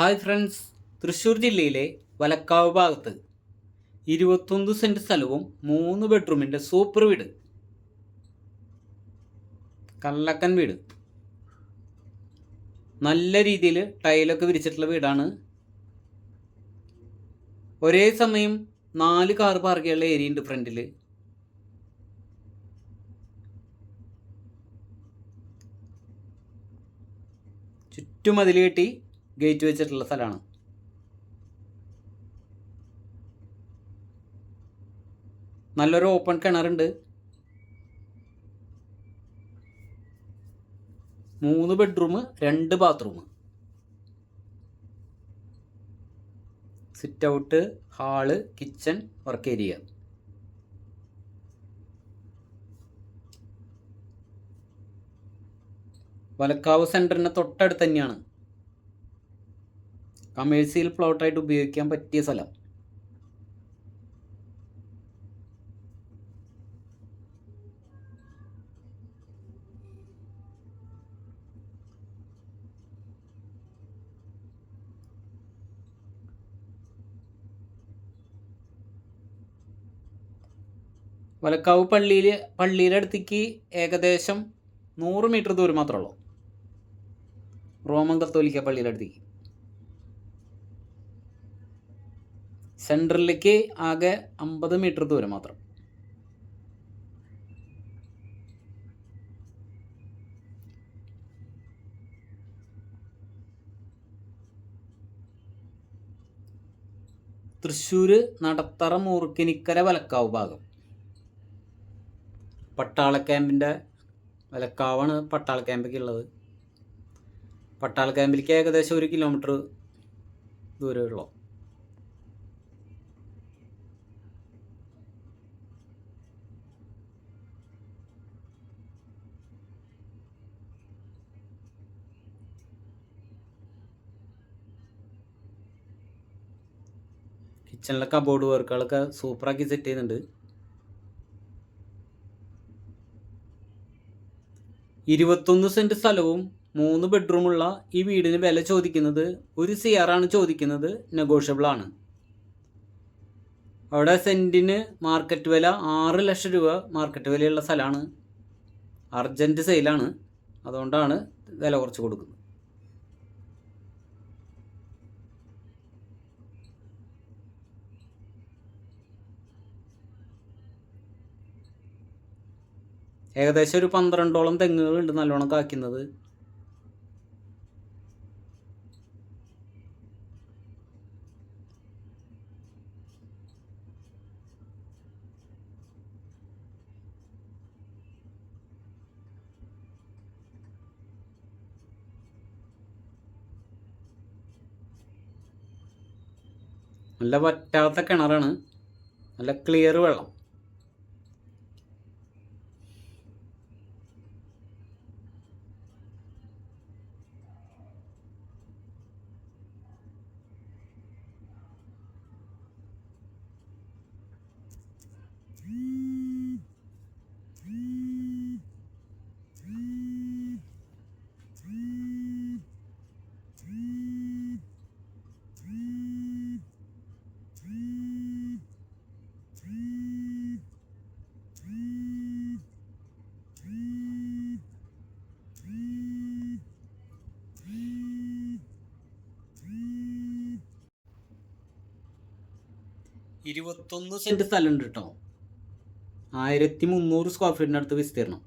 Hi friends, Thrissur ജില്ലയിലെ വലക്കാവ് ഭാഗത്ത് 21 cent സ്ഥലവും 3 ബെഡ്റൂമിൻ്റെ സൂപ്പർ വീട്, കല്ലക്കൻ വീട്. നല്ല രീതിയിൽ ടൈലൊക്കെ വിരിച്ചിട്ടുള്ള വീടാണ്. ഒരേ സമയം 4 കാർ പാർക്ക് ചെയ്യാനുള്ള ഏരിയ ഉണ്ട് ഫ്രണ്ടിൽ. ചുറ്റും മതിൽ കെട്ടി ഗേറ്റ് വെച്ചിട്ടുള്ള സ്ഥലമാണ്. നല്ലൊരു ഓപ്പൺ കിണറുണ്ട്. 3 bedroom 2 bathroom, sit out, hall, kitchen, work area. Valakkavu സെൻറ്ററിന് തൊട്ടടുത്ത് തന്നെയാണ്. കമേഴ്സ്യൽ പ്ലോട്ടായിട്ട് ഉപയോഗിക്കാൻ പറ്റിയ സ്ഥലം. വലക്കാവ് പള്ളിയുടെ അടുത്തേക്ക് ഏകദേശം 100 മീറ്റർ ദൂരം മാത്രമേ ഉള്ളൂ. റോമൻ കത്തോലിക്ക പള്ളിയുടെ അടുത്തേക്ക്. സെൻട്രലിലേക്ക് ആകെ 50 മീറ്റർ ദൂരം മാത്രം. തൃശ്ശൂർ നടത്തറ മൂർക്കിനിക്കര വലക്കാവ് ഭാഗം. പട്ടാള ക്യാമ്പിൻ്റെ വലക്കാവാണ് പട്ടാള ക്യാമ്പൊക്കെ ഉള്ളത്. പട്ടാള ക്യാമ്പിലേക്ക് ഏകദേശം 1 കിലോമീറ്റർ ദൂരമുള്ളൂ. കിച്ചണിലെ കബോർഡ് വർക്കുകളൊക്കെ സൂപ്പറാക്കി സെറ്റ് ചെയ്യുന്നുണ്ട്. 21 സെൻറ്റ് സ്ഥലവും 3 ബെഡ്റൂമുള്ള ഈ വീടിന് വില ചോദിക്കുന്നത് 1 CR ആണ് ചോദിക്കുന്നത്. നെഗോഷ്യബിളാണ്. അവിടെ സെൻറ്റിന് മാർക്കറ്റ് വില 6 ലക്ഷം രൂപ മാർക്കറ്റ് വിലയുള്ള സ്ഥലമാണ്. അർജൻറ്റ് സെയിലാണ്, അതുകൊണ്ടാണ് വില കുറച്ച് കൊടുക്കുന്നത്. ഏകദേശം ഒരു 12ഓളം തെങ്ങുകളുണ്ട് നല്ലോണം കായ്ക്കുന്നത്. നല്ല വറ്റാത്ത കിണറാണ്, നല്ല ക്ലിയർ വെള്ളം. ഇരുപത്തൊന്ന് സെൻറ്റ് സ്ഥലമുണ്ട് കേട്ടോ. 1300 സ്ക്വയർ ഫീറ്റിനടുത്ത് വിസ്തീർണം.